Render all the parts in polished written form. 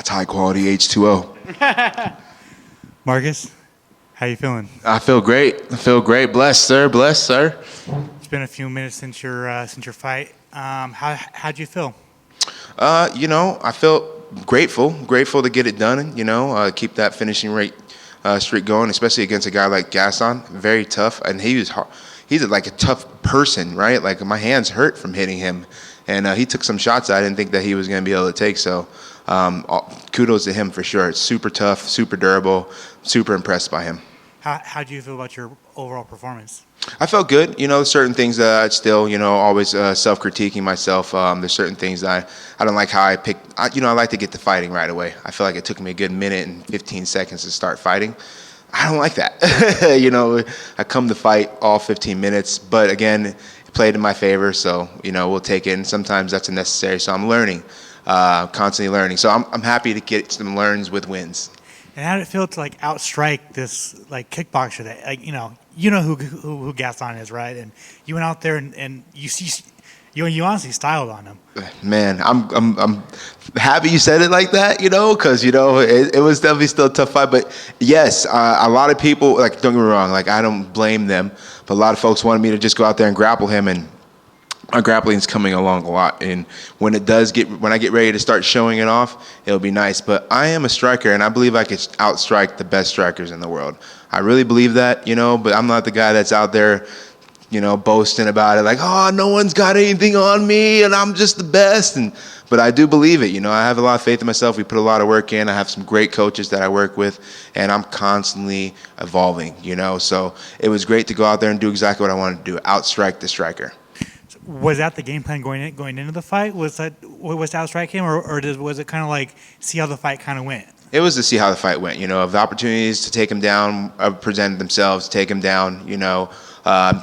That's high quality H2O. Marcus, how you feeling? I feel great. Blessed, sir. Blessed, sir. It's been a few minutes since your fight. How'd you feel? I felt grateful to get it done. Keep that finishing rate streak going, especially against a guy like Gaston. Very tough, and he's like a tough person, right? Like my hands hurt from hitting him, and he took some shots I didn't think that he was going to be able to take. So kudos to him for sure. It's super tough, super durable. Super impressed by him. How do you feel about your overall performance? I felt good. Certain things that I still, always self-critiquing myself. There's certain things that I don't like how I pick. I like to get to fighting right away. I feel like it took me a good minute and 15 seconds to start fighting. I don't like that. I come to fight all 15 minutes, but again, it played in my favor, so we'll take it. And sometimes that's necessary. So I'm learning, constantly learning. So I'm happy to get some learns with wins. And how did it feel to like outstrike this like kickboxer that like you know who Gaston is, right? And you went out there and you honestly styled on him. Man, I'm happy you said it like that, because it was definitely still a tough fight. But yes, a lot of people, like, don't get me wrong, like I don't blame them, but a lot of folks wanted me to just go out there and grapple him, and my grappling's coming along a lot, and when I get ready to start showing it off, it'll be nice. But I am a striker, and I believe I could outstrike the best strikers in the world. I really believe that, but I'm not the guy that's out there, boasting about it, like, oh, no one's got anything on me, and I'm just the best. But I do believe it. I have a lot of faith in myself. We put a lot of work in. I have some great coaches that I work with, and I'm constantly evolving. So it was great to go out there and do exactly what I wanted to do: outstrike the striker. Was that the game plan going into the fight? Was to outstrike him, or was it kind of like see how the fight kind of went? It was to see how the fight went. If the opportunities to take him down presented themselves, take him down,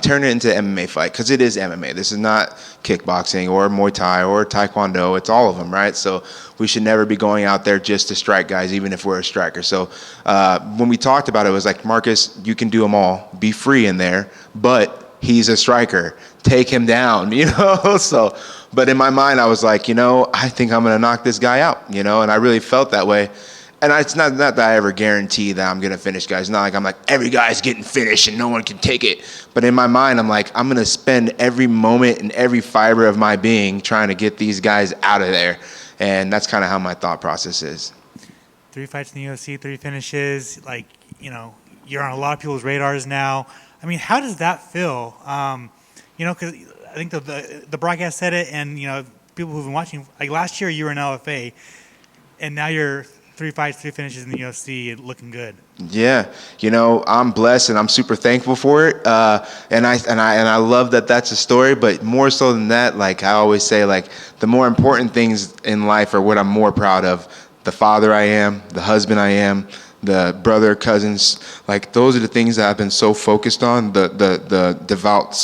turn it into an MMA fight, because it is MMA. This is not kickboxing or Muay Thai or Taekwondo. It's all of them, right? So we should never be going out there just to strike guys, even if we're a striker. So when we talked about it, it was like, Marcus, you can do them all. Be free in there, but he's a striker. Take him down, So, but in my mind, I was like, I think I'm going to knock this guy out, and I really felt that way. And it's not that I ever guarantee that I'm going to finish guys. It's not like I'm like, every guy's getting finished and no one can take it. But in my mind, I'm like, I'm going to spend every moment and every fiber of my being trying to get these guys out of there. And that's kind of how my thought process is. 3 fights in the UFC, 3 finishes. Like, you're on a lot of people's radars now. I mean, how does that feel? Because I think the broadcast said it, and people who've been watching, like last year you were in LFA, and now you're 3 fights, 3 finishes in the UFC, looking good. Yeah, I'm blessed and I'm super thankful for it. And I love that that's a story. But more so than that, like I always say, like the more important things in life are what I'm more proud of: the father I am, the husband I am, the brother, cousins. Like those are the things that I've been so focused on. The devout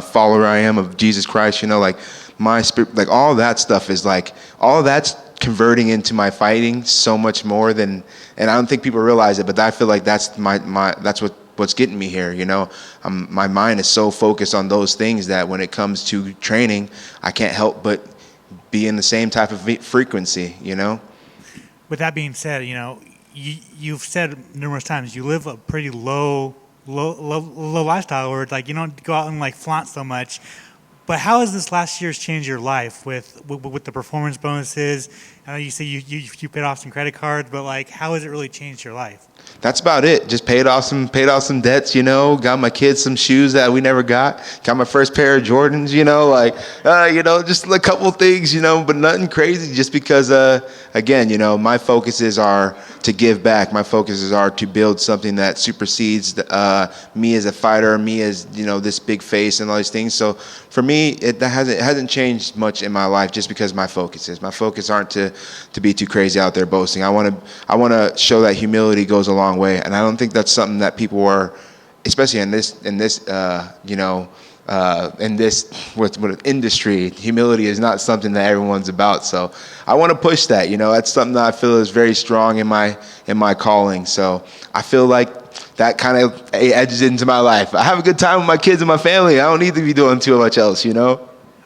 follower I am of Jesus Christ. Like my spirit, like all that stuff is like all that's converting into my fighting so much more than, and I don't think people realize it, but I feel like that's that's what's getting me here. My mind is so focused on those things that when it comes to training, I can't help but be in the same type of frequency. With that being said, you've said numerous times you live a pretty low lifestyle where it's like you don't go out and like flaunt so much. But how has this last year's changed your life with the performance bonuses? I know you say you paid off some credit cards, but like how has it really changed your life? That's about it. Just paid off some debts, got my kids some shoes that we never got my first pair of Jordans, just a couple things, but nothing crazy, just because, again, my focuses are to give back. My focuses are to build something that supersedes me as a fighter, me as, this big face and all these things. So for me, it hasn't changed much in my life, just because my focus aren't to be too crazy out there boasting. I want to show that humility goes a long way, and I don't think that's something that people are, especially in this with industry. Humility is not something that everyone's about. So I want to push that. That's something that I feel is very strong in my calling. So I feel like that kind of edges into my life. I have a good time with my kids and my family. I don't need to be doing too much else.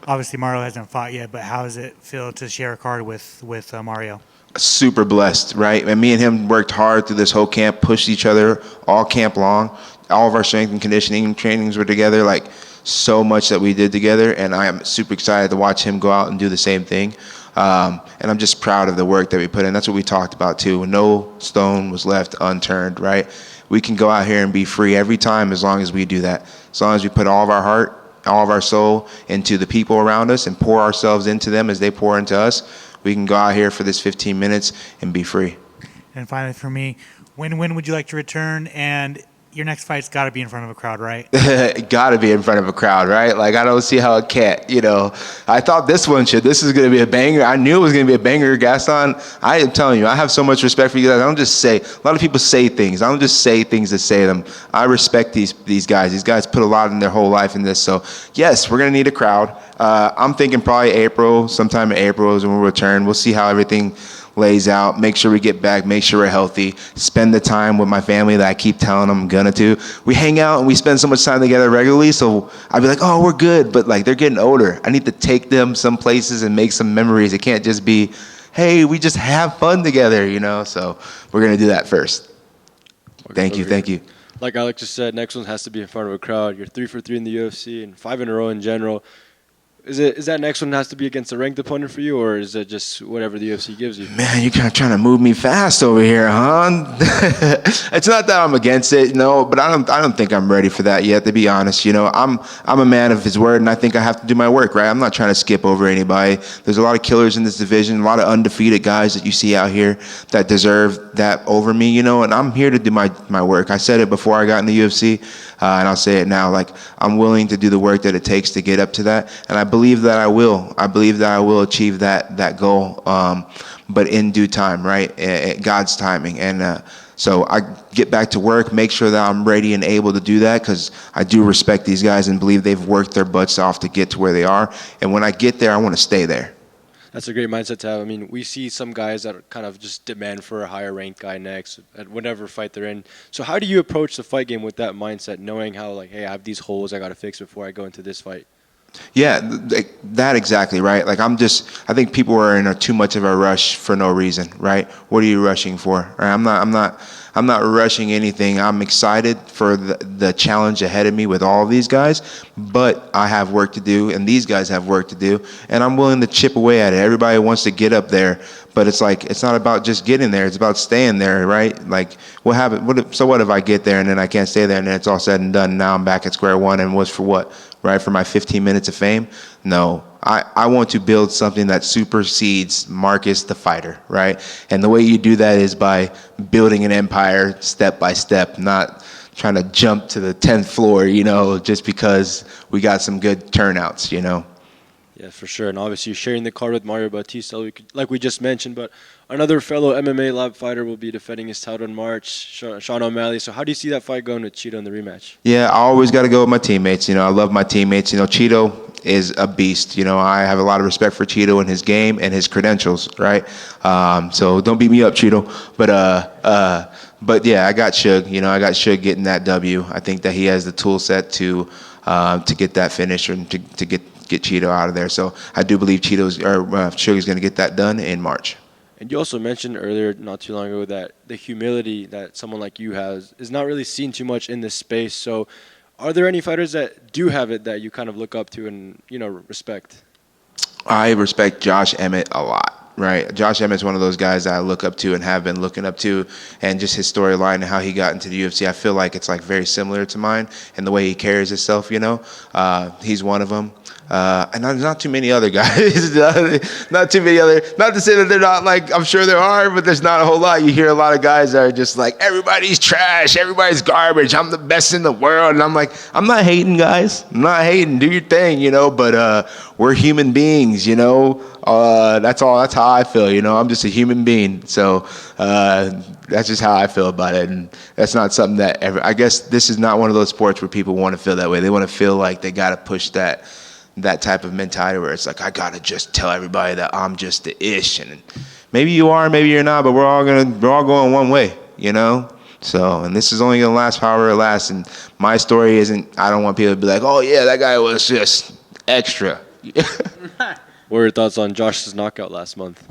Obviously, Mario hasn't fought yet, but how does it feel to share a card with Mario? super blessed, right? And me and him worked hard through this whole camp, pushed each other all camp long. All of our strength and conditioning trainings were together, like so much that we did together. And I am super excited to watch him go out and do the same thing. And I'm just proud of the work that we put in. That's what we talked about too. No stone was left unturned, right? We can go out here and be free every time as long as we do that. As long as we put all of our heart, all of our soul into the people around us and pour ourselves into them as they pour into us, we can go out here for this 15 minutes and be free. And finally, for me, when would you like to return? And your next fight's got to be in front of a crowd, right? Got to be in front of a crowd, right? Like, I don't see how it can't, you know. I thought this one should. This is going to be a banger. I knew it was going to be a banger, Gaston. I am telling you, I have so much respect for you guys. I don't just say. A lot of people say things. I don't just say things to say them. I respect these guys. These guys put a lot in their whole life in this. So, yes, we're going to need a crowd. I'm thinking probably April, sometime in April is when we'll return. We'll see how everything lays out, make sure we get back, make sure we're healthy, spend the time with my family that I keep telling them I'm gonna do. We hang out and we spend so much time together regularly, so I'd be like, oh, we're good, but like they're getting older. I need to take them some places and make some memories. It can't just be, hey, we just have fun together, you know? So we're gonna do that first. Thank you. Like Alex just said, next one has to be in front of a crowd. You're 3 for 3 in the UFC and 5 in a row in general. Is that next one has to be against a ranked opponent for you, or is it just whatever the UFC gives you? Man, you're kind of trying to move me fast over here, huh? It's not that I'm against it, no, but I don't think I'm ready for that yet, to be honest. You know, I'm a man of his word, and I think I have to do my work, right? I'm not trying to skip over anybody. There's a lot of killers in this division, a lot of undefeated guys that you see out here that deserve that over me, you know, and I'm here to do my work. I said it before I got in the UFC, and I'll say it now. Like, I'm willing to do the work that it takes to get up to that, and I believe that I will. I believe that I will achieve that goal, but in due time, right? God's timing. And so I get back to work, make sure that I'm ready and able to do that, because I do respect these guys and believe they've worked their butts off to get to where they are. And when I get there, I want to stay there. That's a great mindset to have. I mean, we see some guys that kind of just demand for a higher ranked guy next at whatever fight they're in. So how do you approach the fight game with that mindset, knowing how, like, hey, I have these holes I got to fix before I go into this fight? Yeah, that exactly, right? Like, I think people are in too much of a rush for no reason, right? What are you rushing for? Right? I'm not rushing anything. I'm excited for the challenge ahead of me with all of these guys, but I have work to do, and these guys have work to do, and I'm willing to chip away at it. Everybody wants to get up there, but it's like, it's not about just getting there. It's about staying there, right? Like, what happens? So what if I get there and then I can't stay there, and then it's all said and done, and now I'm back at square one, and what's for what? Right, for my 15 minutes of fame? No, I want to build something that supersedes Marcus the fighter, right? And the way you do that is by building an empire step by step, not trying to jump to the 10th floor, you know, just because we got some good turnouts, you know? Yeah, for sure. And obviously you're sharing the card with Mario Bautista, like we just mentioned, but another fellow MMA lab fighter will be defending his title in March, Sean O'Malley. So how do you see that fight going with Cheeto in the rematch? Yeah, I always got to go with my teammates. You know, I love my teammates. You know, Cheeto is a beast. You know, I have a lot of respect for Cheeto and his game and his credentials, right? So don't beat me up, Cheeto. But yeah, I got Suge. You know, I got Suge getting that W. I think that he has the tool set to get that finish and to get Cheeto out of there. So I do believe Suge is going to get that done in March. And you also mentioned earlier, not too long ago, that the humility that someone like you has is not really seen too much in this space. So are there any fighters that do have it that you kind of look up to and, you know, respect? I respect Josh Emmetts a lot, right? Josh Emmetts is one of those guys that I look up to and have been looking up to, and just his storyline and how he got into the UFC, I feel like it's like very similar to mine, and the way he carries himself, you know. He's one of them. And there's not too many other guys. Not too many other. Not to say that they're not, like, I'm sure there are, but there's not a whole lot. You hear a lot of guys that are just like, everybody's trash, everybody's garbage, I'm the best in the world. And I'm like, I'm not hating, guys. I'm not hating. Do your thing, you know. But we're human beings, you know. That's all. That's how I feel, you know. I'm just a human being. So that's just how I feel about it. And that's not something that I guess this is not one of those sports where people want to feel that way. They want to feel like they got to push that type of mentality where it's like, I gotta just tell everybody that I'm just the ish, and maybe you are, maybe you're not, but we're all going one way, you know. So, and this is only gonna last however it lasts. And my story isn't. I don't want people to be like, oh yeah, that guy was just extra. What are your thoughts on Josh's knockout last month?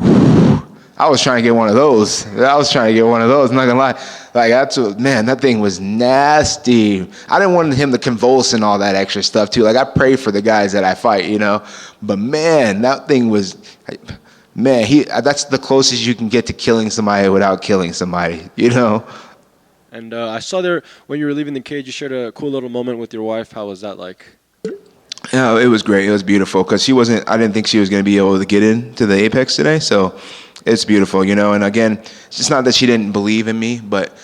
I was trying to get one of those. I'm not gonna lie. Like that thing was nasty. I didn't want him to convulse and all that extra stuff too. Like I pray for the guys that I fight, But man, that thing was, man. That's the closest you can get to killing somebody without killing somebody, And I saw there when you were leaving the cage, you shared a cool little moment with your wife. How was that like? Yeah, it was great. It was beautiful because I didn't think she was going to be able to get into the Apex today. So it's beautiful, And again, it's just not that she didn't believe in me, but,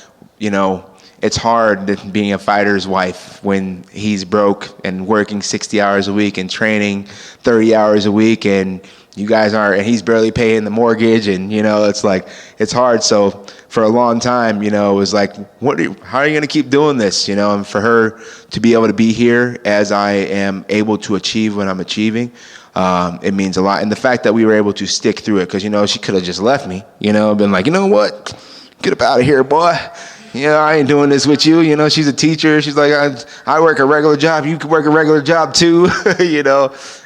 it's hard being a fighter's wife when he's broke and working 60 hours a week and training 30 hours a week and and he's barely paying the mortgage and, it's hard. So for a long time, it was like, how are you going to keep doing this? And for her to be able to be here as I am able to achieve what I'm achieving, it means a lot. And the fact that we were able to stick through it, because, she could have just left me, been like, you know what, get up out of here, boy. I ain't doing this with you. She's a teacher. She's like, I work a regular job. You can work a regular job too,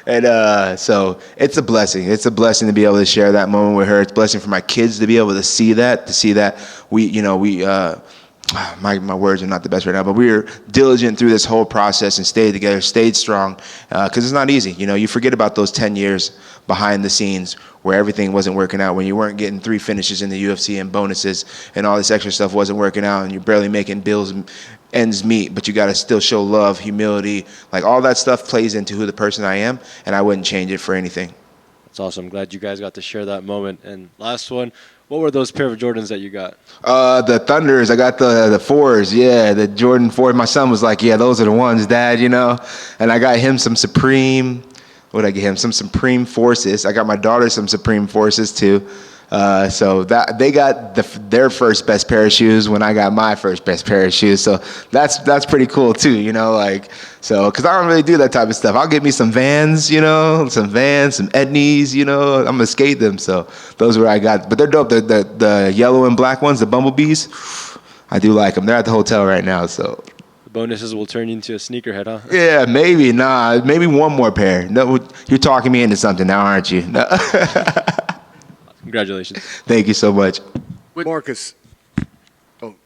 And so it's a blessing. It's a blessing to be able to share that moment with her. It's a blessing for my kids to be able to see that my words are not the best right now, but we were diligent through this whole process and stayed together, stayed strong, because it's not easy. You forget about those 10 years behind the scenes where everything wasn't working out, when you weren't getting 3 finishes in the UFC and bonuses and all this extra stuff wasn't working out and you're barely making ends meet, but you got to still show love, humility, like all that stuff plays into who the person I am, and I wouldn't change it for anything. That's awesome. I'm glad you guys got to share that moment. And last one, what were those pair of Jordans that you got? The Thunders. I got the 4s. Yeah, the Jordan 4. My son was like, yeah, those are the ones, Dad, And I got him some Supreme. What did I get him? Some Supreme Forces. I got my daughter some Supreme Forces too. So that they got their first best pair of shoes when I got my first best pair of shoes. So that's pretty cool too, because I don't really do that type of stuff. I'll get me some Vans, some Edneys, I'm gonna skate them. So those are what I got, but they're dope. The yellow and black ones, the Bumblebees, I do like them. They're at the hotel right now, so. Bonuses will turn you into a sneakerhead, huh? Yeah, maybe. Maybe one more pair. No, you're talking me into something now, aren't you? No. Congratulations. Thank you so much. Marcus, it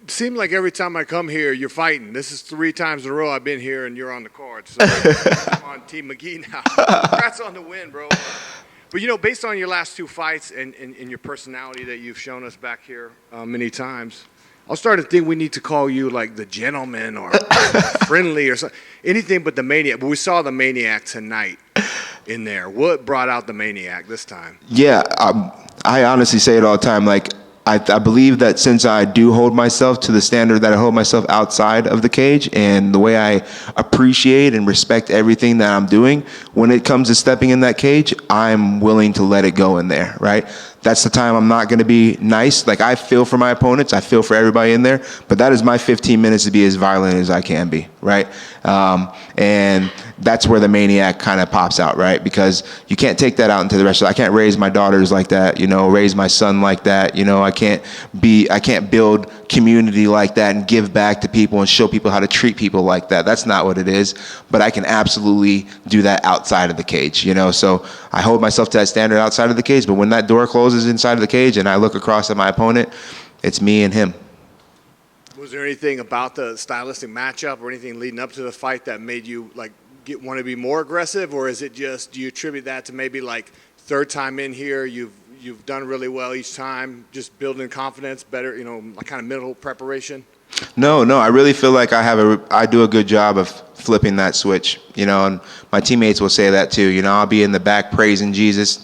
seems like every time I come here, you're fighting. This is 3 times in a row I've been here, and you're on the card. So I'm on Team McGhee now. Congrats on the win, bro. But, based on your last 2 fights and your personality that you've shown us back here many times, I'll start to think we need to call you like the gentleman or friendly or something. Anything but the Maniac. But we saw the Maniac tonight in there. What brought out the Maniac this time? Yeah, I honestly say it all the time. Like, I believe that since I do hold myself to the standard that I hold myself outside of the cage, and the way I appreciate and respect everything that I'm doing, when it comes to stepping in that cage, I'm willing to let it go in there, right? That's the time I'm not going to be nice. Like, I feel for my opponents. I feel for everybody in there. But that is my 15 minutes to be as violent as I can be, right? And that's where the Maniac kind of pops out, right? Because you can't take that out into the rest of it. I can't raise my daughters like that, raise my son like that. I can't build community like that and give back to people and show people how to treat people like that. That's not what it is. But I can absolutely do that outside of the cage, So I hold myself to that standard outside of the cage. But when that door closes inside of the cage and I look across at my opponent, it's me and him. Was there anything about the stylistic matchup or anything leading up to the fight that made you want to be more aggressive, or is it just, do you attribute that to maybe like 3rd time in here, you've done really well each time, just building confidence, better, kind of mental preparation? No, I really feel like I do a good job of flipping that switch, and my teammates will say that too. I'll be in the back praising Jesus,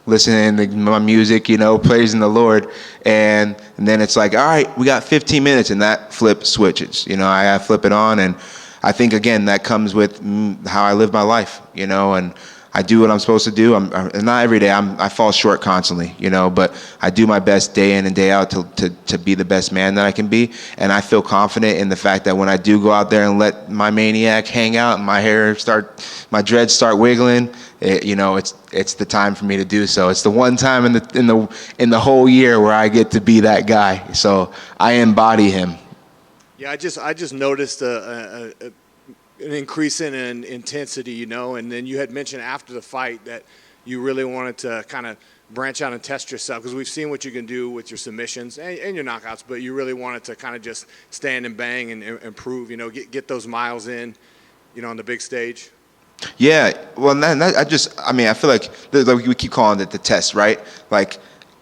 listening to my music, praising the Lord, and then it's like, all right, we got 15 minutes, and that flip switches. I gotta flip it on, and I think again that comes with how I live my life, and I do what I'm supposed to do. I'm not every day. I fall short constantly, but I do my best day in and day out to be the best man that I can be. And I feel confident in the fact that when I do go out there and let my Maniac hang out and my dreads start wiggling, it's the time for me to do so. It's the one time in the whole year where I get to be that guy. So I embody him. Yeah, I just noticed an increase in intensity, and then you had mentioned after the fight that you really wanted to kind of branch out and test yourself? Because we've seen what you can do with your submissions and your knockouts, but you really wanted to kind of just stand and bang and improve, get those miles in, on the big stage. Yeah, well, I feel like we keep calling it the test, right? Like,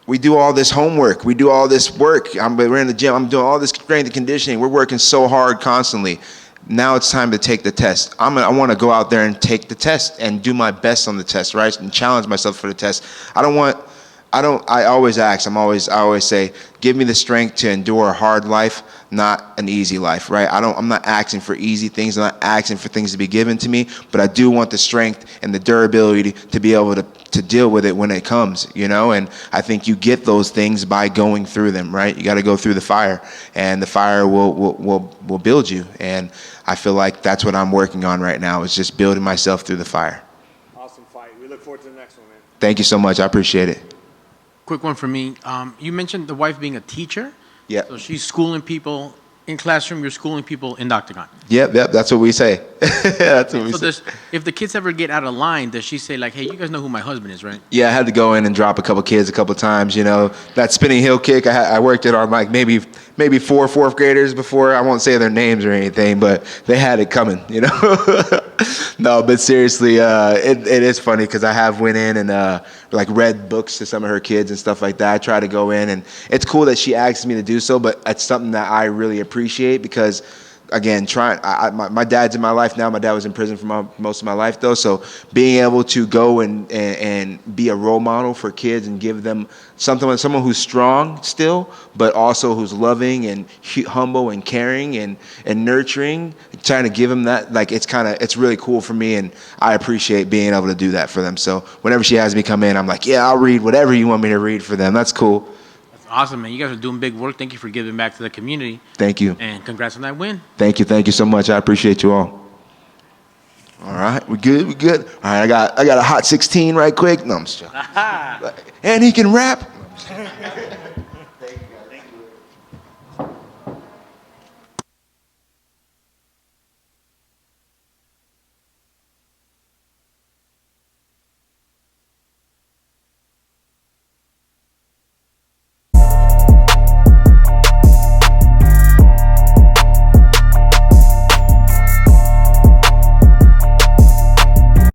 we do all this homework, we do all this work. We're in the gym, I'm doing all this strength and conditioning. We're working so hard constantly. Now it's time to take the test. I want to go out there and take the test and do my best on the test, right? And challenge myself for the test. I always ask, I always say, give me the strength to endure a hard life, not an easy life, right? I'm not asking for easy things. I'm not asking for things to be given to me, but I do want the strength and the durability to be able to deal with it when it comes, And I think you get those things by going through them, right? You got to go through the fire, and the fire will build you. And I feel like that's what I'm working on right now, is just building myself through the fire. Awesome fight. We look forward to the next one, man. Thank you so much. I appreciate it. Quick one for me. You mentioned the wife being a teacher. Yeah. So she's schooling people in classroom. You're schooling people in the octagon. Yep. That's what we say. That's what we say. If the kids ever get out of line, does she say like, "Hey, you guys know who my husband is, right?" Yeah, I had to go in and drop a couple kids a couple times. That spinning heel kick. I worked it on like maybe 4 fourth graders before. I won't say their names or anything, but they had it coming. No, but seriously, it is funny because I have went in and like read books to some of her kids and stuff like that. I try to go in, and it's cool that she asks me to do so, but it's something that I really appreciate because, again, my dad's in my life now. My dad was in prison for most of my life, though. So being able to go and be a role model for kids and give them someone who's strong still, but also who's loving and humble and caring and nurturing, trying to give them that, like, it's really cool for me, and I appreciate being able to do that for them. So whenever she has me come in, I'm like, yeah, I'll read whatever you want me to read for them. That's cool. Awesome, man. You guys are doing big work. Thank you for giving back to the community. Thank you. And congrats on that win. Thank you so much. I appreciate you all. All right, we good. All right, I got a hot 16 right quick. No, I'm just joking. And he can rap.